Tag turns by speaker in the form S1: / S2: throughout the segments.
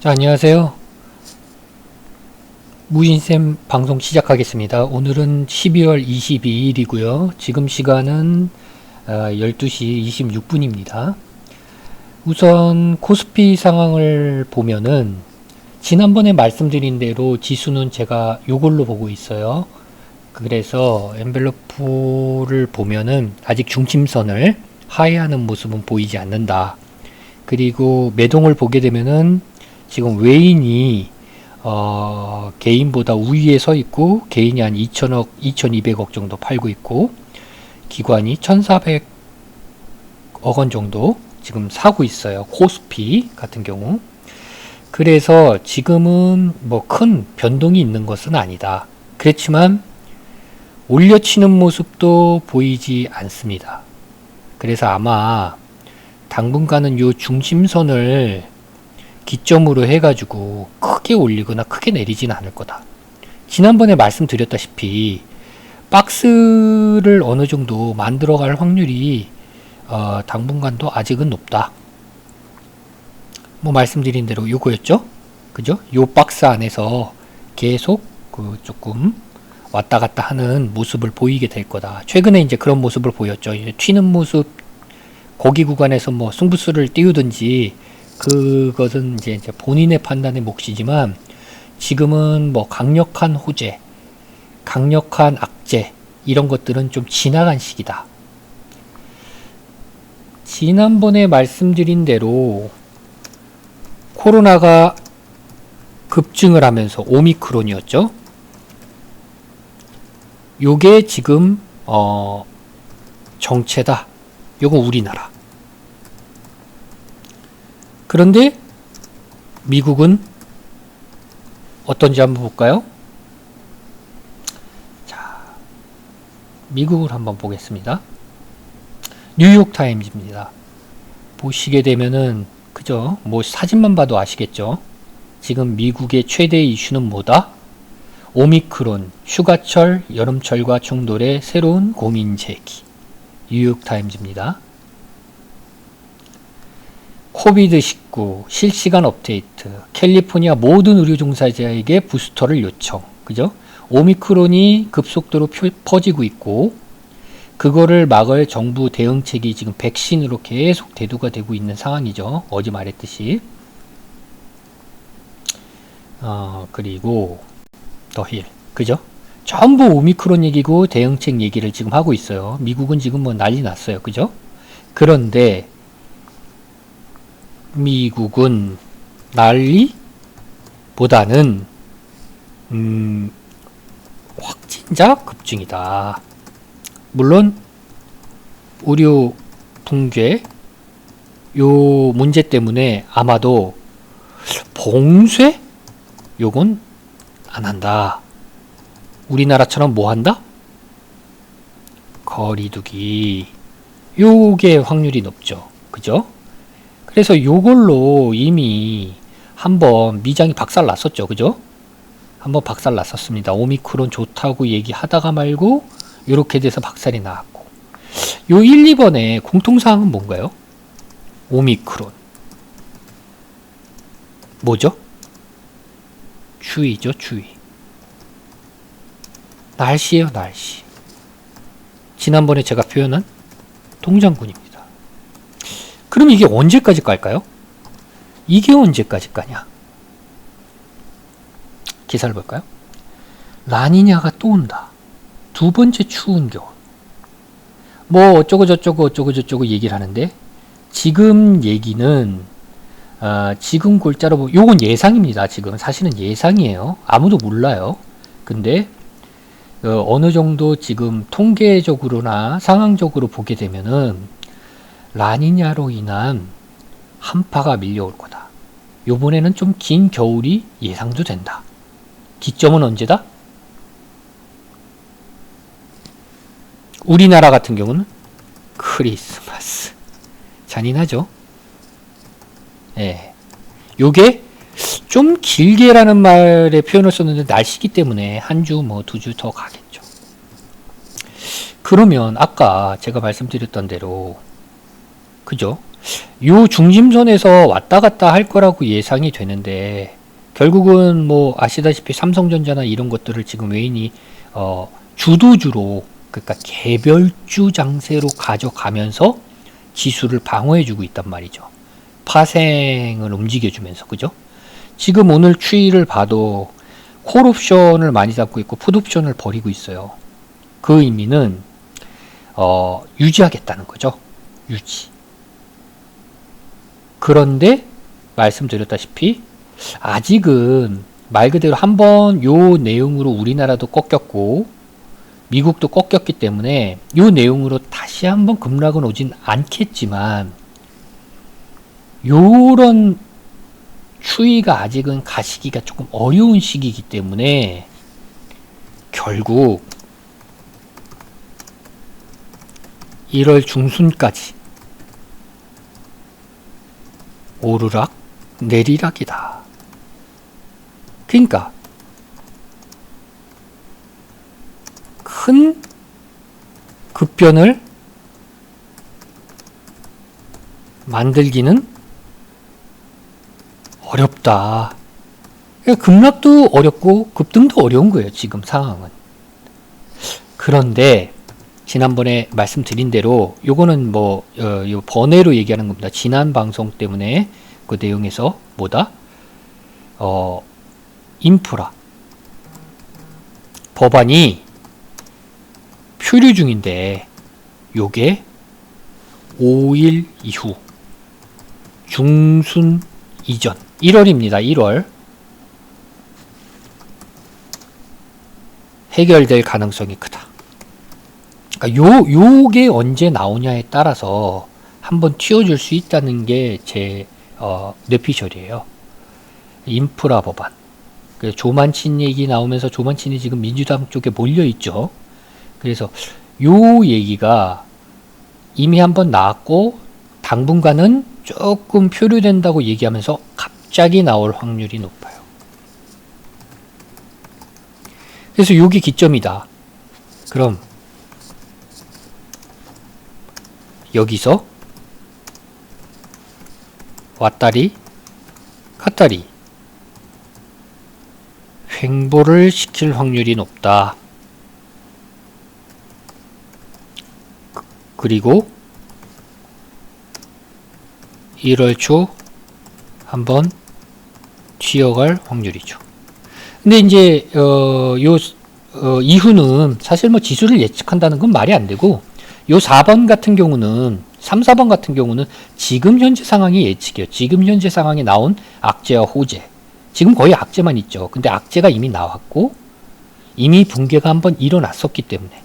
S1: 자, 안녕하세요. 무인쌤 방송 시작하겠습니다. 오늘은 12월 22일이고요. 지금 시간은 12시 26분입니다. 우선 코스피 상황을 보면은 지난번에 말씀드린 대로 지수는 제가 요걸로 보고 있어요. 그래서 엔벨로프를 보면은 아직 중심선을 하회하는 모습은 보이지 않는다. 그리고 매동을 보게 되면은 지금 외인이 개인보다 우위에 서 있고, 개인이 한 2천억, 2200억 정도 팔고 있고, 기관이 1400억 원 정도 지금 사고 있어요. 코스피 같은 경우. 그래서 지금은 뭐 큰 변동이 있는 것은 아니다. 그렇지만 올려치는 모습도 보이지 않습니다. 그래서 아마 당분간은 요 중심선을 기점으로 해가지고 크게 올리거나 크게 내리지는 않을 거다. 지난번에 말씀드렸다시피 박스를 어느 정도 만들어갈 확률이 당분간도 아직은 높다. 뭐 말씀드린 대로 요거였죠? 그죠? 요 박스 안에서 계속 조금 왔다 갔다 하는 모습을 보이게 될 거다. 최근에 이제 그런 모습을 보였죠. 이제 튀는 모습, 고기 구간에서 뭐 승부수를 띄우든지 그것은 이제 본인의 판단의 몫이지만, 지금은 뭐 강력한 호재, 강력한 악재, 이런 것들은 좀 지나간 시기다. 지난번에 말씀드린 대로 코로나가 급증을 하면서 오미크론이었죠. 요게 지금 정체다. 요건 우리나라. 그런데 미국은 어떤지 한번 볼까요? 자, 미국을 한번 보겠습니다. 뉴욕타임즈입니다. 보시게 되면은 그죠? 뭐 사진만 봐도 아시겠죠? 지금 미국의 최대 이슈는 뭐다? 오미크론, 휴가철, 여름철과 충돌의 새로운 고민 제기. 뉴욕타임즈입니다. 코비드19 실시간 업데이트, 캘리포니아 모든 의료 종사자에게 부스터를 요청. 그죠? 오미크론이 급속도로 퍼지고 있고, 그거를 막을 정부 대응책이 지금 백신으로 계속 대두가 되고 있는 상황이죠. 어제 말했듯이. 그리고 더힐, 그죠? 전부 오미크론 얘기고 대응책 얘기를 지금 하고 있어요. 미국은 지금 뭐 난리 났어요. 그죠? 그런데 미국은 난리보다는 확진자 급증이다. 물론 의료 붕괴 요 문제 때문에 아마도 봉쇄? 요건 안 한다. 우리나라처럼 뭐 한다? 거리두기. 요게 확률이 높죠. 그죠? 그래서 요걸로 이미 한번 미장이 박살 났었죠. 그죠? 한번 박살 났었습니다. 오미크론 좋다고 얘기하다가 말고 요렇게 돼서 박살이 나왔고, 요 1, 2번의 공통사항은 뭔가요? 오미크론. 뭐죠? 추위죠, 추위. 날씨예요, 날씨. 지난번에 제가 표현한 동장군입니다. 그럼 이게 언제까지 갈까요? 이게 언제까지 가냐? 기사를 볼까요? 라니냐가 또 온다. 두 번째 추운 겨울. 뭐 어쩌고 저쩌고 얘기를 하는데, 지금 얘기는 지금 골자로 요건 예상입니다. 지금 사실은 예상이에요. 아무도 몰라요. 근데 어느 정도 지금 통계적으로나 상황적으로 보게 되면은 라니냐로 인한 한파가 밀려올 거다. 요번에는 좀 긴 겨울이 예상도 된다. 기점은 언제다? 우리나라 같은 경우는 크리스마스. 잔인하죠? 예. 요게 좀 길게라는 말의 표현을 썼는데, 날씨기 때문에 한 주 뭐 2주 더 가겠죠. 그러면 아까 제가 말씀드렸던 대로, 그죠? 요 중심선에서 왔다 갔다 할 거라고 예상이 되는데, 결국은 뭐 아시다시피 삼성전자나 이런 것들을 지금 외인이 주도주로, 그러니까 개별주 장세로 가져가면서 지수를 방어해주고 있단 말이죠. 파생을 움직여주면서, 그죠? 지금 오늘 추이를 봐도 콜옵션을 많이 잡고 있고 풋옵션을 버리고 있어요. 그 의미는 유지하겠다는 거죠. 유지. 그런데 말씀드렸다시피 아직은 말 그대로 한번 요 내용으로 우리나라도 꺾였고 미국도 꺾였기 때문에 요 내용으로 다시 한번 급락은 오진 않겠지만, 요런 추이가 아직은 가시기가 조금 어려운 시기이기 때문에 결국 1월 중순까지 오르락 내리락이다. 그러니까 큰 급변을 만들기는 어렵다. 그러니까 급락도 어렵고 급등도 어려운 거예요, 지금 상황은. 그런데 지난번에 말씀드린 대로 요거는 뭐 요 번외로 얘기하는 겁니다. 지난 방송 때문에 그 내용에서 뭐다? 인프라 법안이 표류 중인데 요게 5일 이후 중순 이전 1월입니다. 1월 해결될 가능성이 크다. 그러니까 요게 언제 나오냐에 따라서 한번 튀어줄 수 있다는 게 제 뇌피셜이에요. 인프라 법안. 조만친 얘기 나오면서 조만친이 지금 민주당 쪽에 몰려 있죠. 그래서 요 얘기가 이미 한번 나왔고 당분간은 조금 표류된다고 얘기하면서 갑자기 나올 확률이 높아요. 그래서 요게 기점이다. 그럼 여기서 왔다리 갔다리 횡보를 시킬 확률이 높다. 그리고 1월 초 한번 튀어갈 확률이죠. 근데 이제 이후는 사실 뭐 지수를 예측한다는 건 말이 안 되고, 요 4번 같은 경우는 3, 4번 같은 경우는 지금 현재 상황이 예측이에요. 지금 현재 상황에 나온 악재와 호재. 지금 거의 악재만 있죠. 근데 악재가 이미 나왔고 이미 붕괴가 한번 일어났었기 때문에.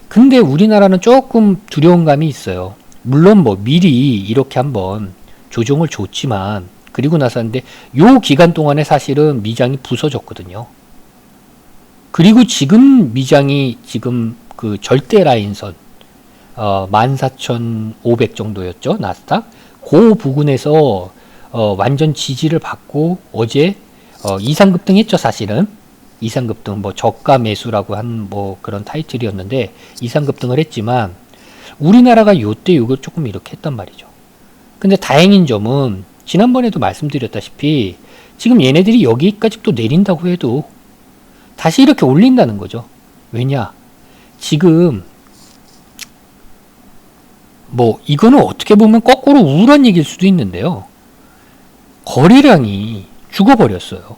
S1: 근데 우리나라는 조금 두려운 감이 있어요. 물론 뭐 미리 이렇게 한번 조정을 줬지만 그리고 나서인데 요 기간 동안에 사실은 미장이 부서졌거든요. 그리고 지금 미장이 지금 그 절대 라인선 14,500 정도였죠. 나스닥. 그 부근에서 완전 지지를 받고 어제 이상급등 했죠. 사실은 이상급등, 뭐 저가 매수라고 한 뭐 그런 타이틀이었는데 이상급등을 했지만 우리나라가 요때 요거 조금 이렇게 했단 말이죠. 근데 다행인 점은 지난번에도 말씀드렸다시피 지금 얘네들이 여기까지 또 내린다고 해도 다시 이렇게 올린다는 거죠. 왜냐? 지금 뭐 이거는 어떻게 보면 거꾸로 우울한 얘기일 수도 있는데요. 거래량이 죽어버렸어요.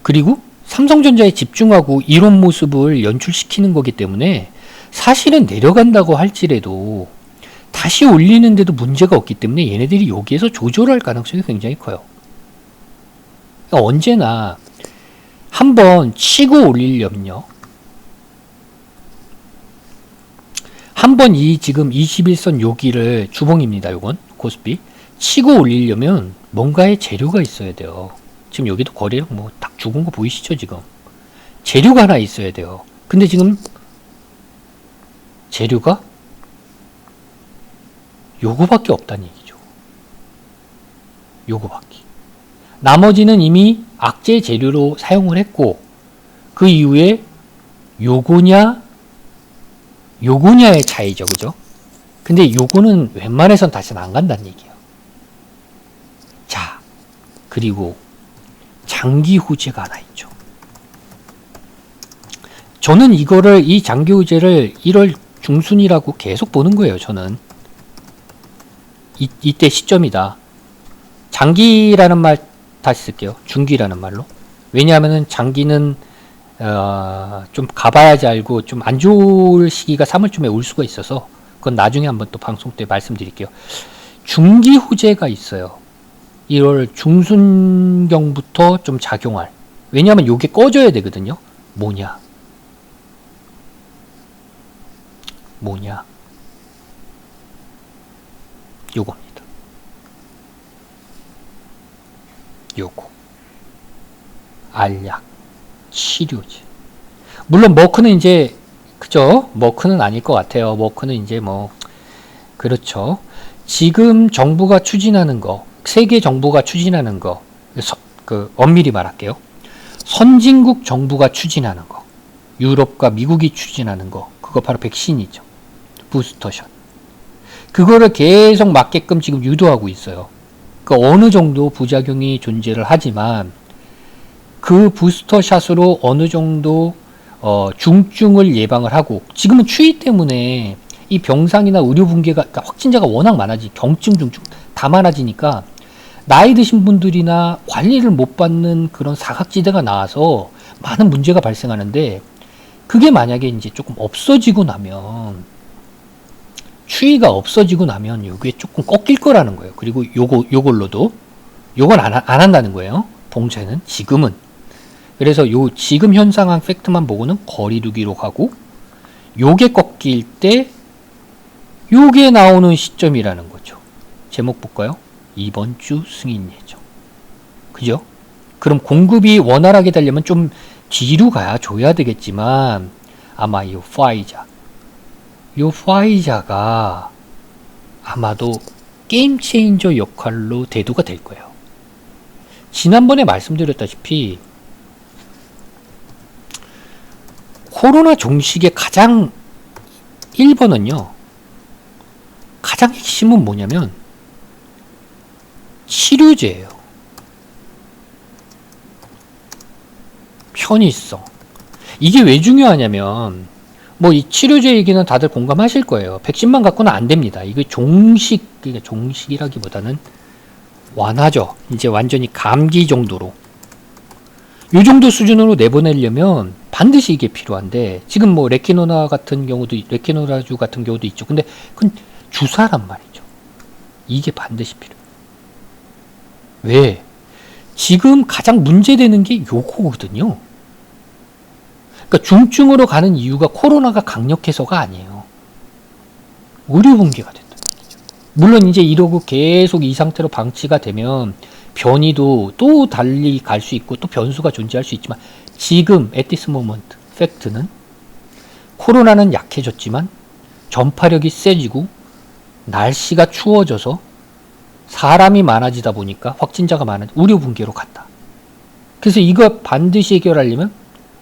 S1: 그리고 삼성전자에 집중하고 이런 모습을 연출시키는 거기 때문에 사실은 내려간다고 할지라도 다시 올리는데도 문제가 없기 때문에 얘네들이 여기에서 조절할 가능성이 굉장히 커요. 그러니까 언제나 한번 치고 올리려면요. 한번 이 지금 21선 여기를 주봉입니다. 요건 코스피 치고 올리려면 뭔가의 재료가 있어야 돼요. 지금 여기도 거래량 뭐 딱 죽은 거 보이시죠? 지금 재료가 하나 있어야 돼요. 근데 지금 재료가 요거밖에 없다는 얘기죠. 요거밖에. 나머지는 이미 악재 재료로 사용을 했고 그 이후에 요거냐의 차이죠. 그죠? 근데 요거는 웬만해선 다시는 안 간다는 얘기예요. 자, 그리고 장기 후제가 하나 있죠. 저는 이 장기 후제를 1월 중순이라고 계속 보는 거예요. 저는 이때 시점이다. 장기라는 말 다시 쓸게요. 중기라는 말로. 왜냐하면은 장기는 좀 가봐야지 알고 좀 안 좋을 시기가 3월쯤에 올 수가 있어서 그건 나중에 한번 또 방송 때 말씀드릴게요. 중기 후제가 있어요. 1월 중순경부터 좀 작용할. 왜냐하면 요게 꺼져야 되거든요. 뭐냐? 요겁니다. 요거. 알약, 치료제. 물론 머크는 이제 그죠? 머크는 아닐 것 같아요. 머크는 이제 뭐 그렇죠. 지금 정부가 추진하는 거, 세계 정부가 추진하는 거, 엄밀히 말할게요. 선진국 정부가 추진하는 거, 유럽과 미국이 추진하는 거, 그거 바로 백신이죠. 부스터샷. 그거를 계속 맞게끔 지금 유도하고 있어요. 그러니까 어느 정도 부작용이 존재를 하지만 그 부스터샷으로 어느 정도 중증을 예방을 하고, 지금은 추위 때문에 이 병상이나 의료 붕괴가, 그러니까 확진자가 워낙 많아지, 경증, 중증 다 많아지니까 나이 드신 분들이나 관리를 못 받는 그런 사각지대가 나와서 많은 문제가 발생하는데, 그게 만약에 이제 조금 없어지고 나면, 추위가 없어지고 나면 요게 조금 꺾일 거라는 거예요. 그리고 요걸로도 요건 안 한다는 거예요. 봉쇄는 지금은. 그래서 요 지금 현 상황 팩트만 보고는 거리두기로 가고, 요게 꺾일 때 요게 나오는 시점이라는 거죠. 제목 볼까요? 이번 주 승인 예정. 그죠? 그럼 공급이 원활하게 되려면 좀 뒤로 가야 줘야 되겠지만, 아마 이 파이자가 아마도 게임 체인저 역할로 대두가 될 거예요. 지난번에 말씀드렸다시피 코로나 종식의 가장 1번은요, 가장 핵심은 뭐냐면 치료제예요. 편의성. 이게 왜 중요하냐면, 뭐 이 치료제 얘기는 다들 공감하실 거예요. 백신만 갖고는 안 됩니다. 이게 종식이라기보다는 완화죠. 이제 완전히 감기 정도로. 요 정도 수준으로 내보내려면 반드시 이게 필요한데, 지금 뭐 레키노라주 같은 경우도 있죠. 근데 그건 주사란 말이죠. 이게 반드시 필요해요. 왜? 지금 가장 문제되는 게 요거거든요. 그러니까 중증으로 가는 이유가 코로나가 강력해서가 아니에요. 의료 붕괴가 된다. 물론 이제 이러고 계속 이 상태로 방치가 되면 변이도 또 달리 갈 수 있고 또 변수가 존재할 수 있지만, 지금 at this moment 팩트는 코로나는 약해졌지만 전파력이 세지고 날씨가 추워져서 사람이 많아지다 보니까 확진자가 의료 붕괴로 간다. 그래서 이거 반드시 해결하려면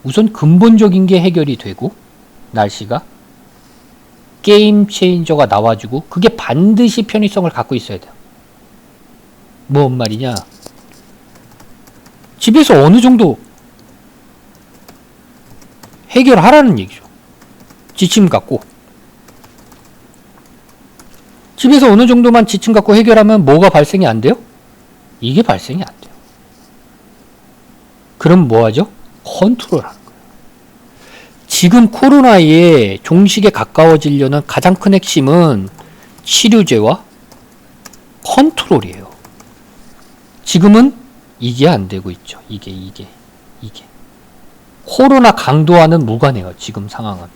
S1: 우선 근본적인 게 해결이 되고, 날씨가 게임 체인저가 나와주고, 그게 반드시 편의성을 갖고 있어야 돼요. 뭔 말이냐? 집에서 어느 정도 해결하라는 얘기죠. 지침 갖고. 집에서 어느 정도만 지침 갖고 해결하면 뭐가 발생이 안 돼요? 이게 발생이 안 돼요. 그럼 뭐 하죠? 컨트롤하는 거예요. 지금 코로나의 종식에 가까워지려는 가장 큰 핵심은 치료제와 컨트롤이에요. 지금은 이게 안 되고 있죠. 이게. 코로나 강도와는 무관해요. 지금 상황은.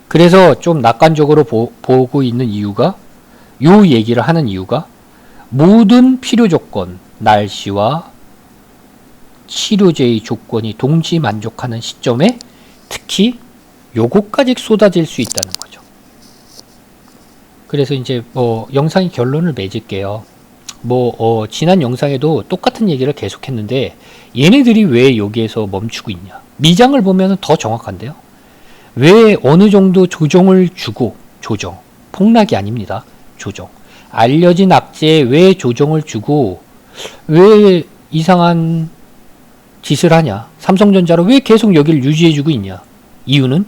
S1: 그래서 좀 낙관적으로 보고 있는 이유가, 요 얘기를 하는 이유가, 모든 필요 조건, 날씨와 치료제의 조건이 동시 만족하는 시점에 특히 요거까지 쏟아질 수 있다는 거죠. 그래서 이제 뭐 영상의 결론을 맺을게요. 지난 영상에도 똑같은 얘기를 계속했는데, 얘네들이 왜 여기에서 멈추고 있냐? 미장을 보면 더 정확한데요. 왜 어느 정도 조정을 주고, 조정, 폭락이 아닙니다. 조정. 알려진 악재에 왜 조정을 주고 왜 이상한 짓을 하냐. 삼성전자로 왜 계속 여기를 유지해주고 있냐. 이유는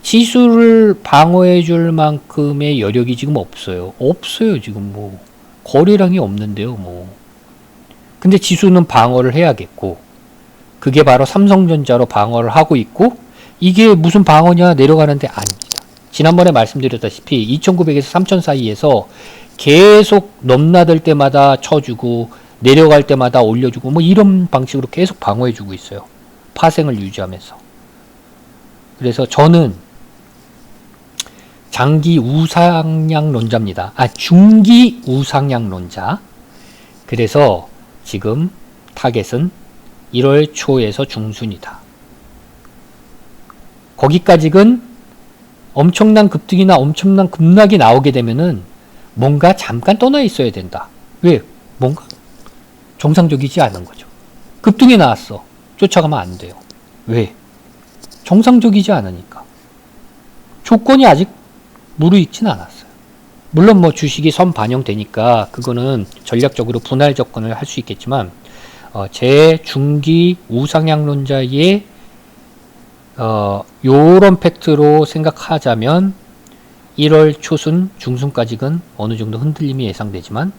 S1: 지수를 방어해줄 만큼의 여력이 지금 없어요. 없어요. 지금 뭐 거래량이 없는데요. 뭐 근데 지수는 방어를 해야겠고, 그게 바로 삼성전자로 방어를 하고 있고, 이게 무슨 방어냐 내려가는데 아닙니다. 지난번에 말씀드렸다시피 2900에서 3000 사이에서 계속 넘나들 때마다 쳐주고 내려갈 때마다 올려주고 뭐 이런 방식으로 계속 방어해주고 있어요. 파생을 유지하면서. 그래서 저는 장기 우상향론자입니다. 중기 우상향론자. 그래서 지금 타겟은 1월 초에서 중순이다. 거기까지는 엄청난 급등이나 엄청난 급락이 나오게 되면은 뭔가 잠깐 떠나 있어야 된다. 왜? 뭔가 정상적이지 않은 거죠. 급등이 나왔어. 쫓아가면 안 돼요. 왜? 정상적이지 않으니까. 조건이 아직 무르익진 않았어요. 물론 뭐 주식이 선 반영되니까 그거는 전략적으로 분할 접근을 할 수 있겠지만, 제 중기 우상향론자의 요런 팩트로 생각하자면 1월 초순 중순까지는 어느 정도 흔들림이 예상되지만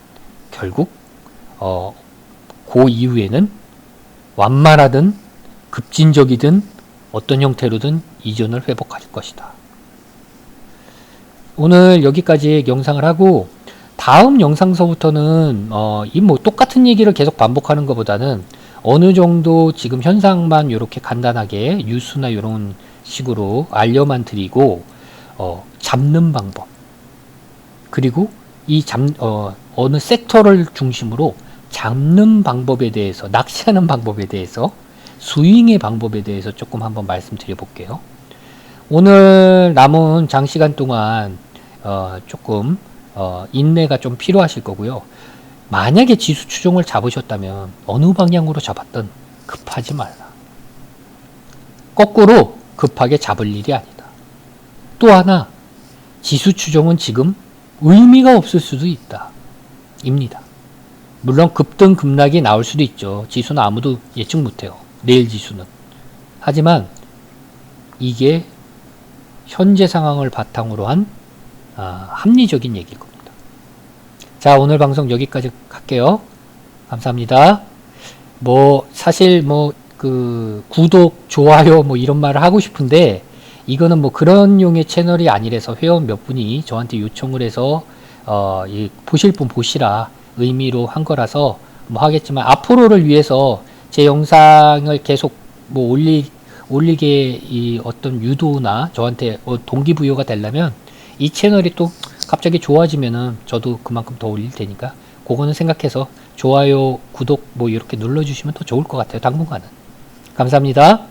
S1: 결국 그 이후에는 완만하든 급진적이든 어떤 형태로든 이전을 회복할 것이다. 오늘 여기까지 영상을 하고, 다음 영상서부터는 이 뭐 똑같은 얘기를 계속 반복하는 것보다는 어느 정도 지금 현상만 이렇게 간단하게 뉴스나 이런 식으로 알려만 드리고, 잡는 방법, 그리고 이 어느 섹터를 중심으로 잡는 방법에 대해서, 낚시하는 방법에 대해서, 스윙의 방법에 대해서 조금 한번 말씀드려 볼게요. 오늘 남은 장시간 동안 조금 인내가 좀 필요하실 거고요. 만약에 지수 추종을 잡으셨다면 어느 방향으로 잡았든 급하지 말라. 거꾸로 급하게 잡을 일이 아니다. 또 하나, 지수 추종은 지금 의미가 없을 수도 있다. 입니다. 물론 급등 급락이 나올 수도 있죠. 지수는 아무도 예측 못해요. 내일 지수는. 하지만 이게 현재 상황을 바탕으로 한 합리적인 얘기일 겁니다. 자, 오늘 방송 여기까지 할게요. 감사합니다. 뭐 사실 뭐 그 구독, 좋아요 뭐 이런 말을 하고 싶은데, 이거는 뭐 그런 용의 채널이 아니라서 회원 몇 분이 저한테 요청을 해서 보실 분 보시라 의미로 한 거라서 뭐 하겠지만, 앞으로를 위해서 제 영상을 계속 뭐 올리게 이 어떤 유도나 저한테 동기부여가 되려면 이 채널이 또 갑자기 좋아지면은 저도 그만큼 더 올릴 테니까 그거는 생각해서 좋아요, 구독 뭐 이렇게 눌러주시면 더 좋을 것 같아요. 당분간은. 감사합니다.